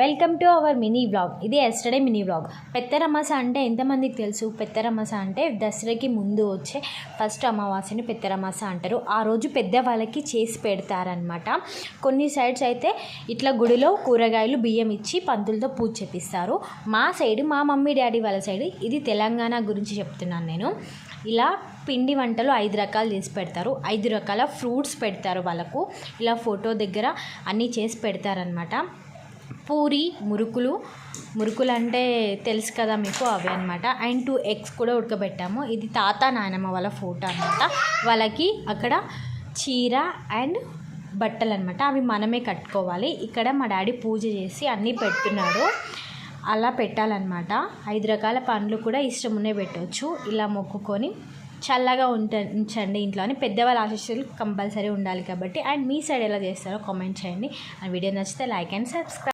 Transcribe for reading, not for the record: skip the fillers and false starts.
Welcome to our mini vlog. ఇది yesterday mini vlog. పెత్తరమాస అంటే ఎంతమందికి తెలుసు? పెత్తరమాస అంటే దసరాకి ముందు వచ్చే ఫస్ట్ అమావాస్యని పెత్తరమాస అంటారు. ఆ రోజు పెద్దవాళ్ళకి చేసి పెడతారనమాట. కొన్ని సైడ్స్ అయితే ఇట్లా గుడిలో కూరగాయలు బియ్యం ఇచ్చి పంతులతో పూజ చేపిస్తారు. మా సైడ్, మా మమ్మీ డాడీ వాళ్ళ సైడ్, ఇది తెలంగాణ గురించి చెప్తున్నాను నేను. ఇలా పిండి వంటలు 5 రకాలు చేసి పెడతారు. 5 రకాల ఫ్రూట్స్ పెడతారు వాళ్ళకు. ఇలా ఫోటో దగ్గర అన్నీ చేసి పెడతారనమాట. పూరి, మురుకులు అంటే తెలుసు కదా మీకు, అవి అనమాట. అండ్ 2 ఎగ్స్ కూడా ఉడకబెట్టాము. ఇది తాత నాయనమ్మ వాళ్ళ ఫోటో అనమాట. వాళ్ళకి అక్కడ చీర అండ్ బట్టలు అనమాట, అవి మనమే కట్టుకోవాలి. ఇక్కడ మా డాడీ పూజ చేసి అన్నీ పెడుతున్నాడు. అలా పెట్టాలన్నమాట. 5 రకాల పండ్లు కూడా ఇష్టం ఉన్నే పెట్టవచ్చు. ఇలా మొక్కుకొని చల్లగా ఉంచండి ఇంట్లోని. పెద్దవాళ్ళ ఆశీస్సులు కంపల్సరీ ఉండాలి కాబట్టి. అండ్ మీ సైడ్ ఎలా చేస్తారో కామెంట్ చేయండి. ఆ వీడియో నచ్చితే లైక్ అండ్ సబ్స్క్రైబ్.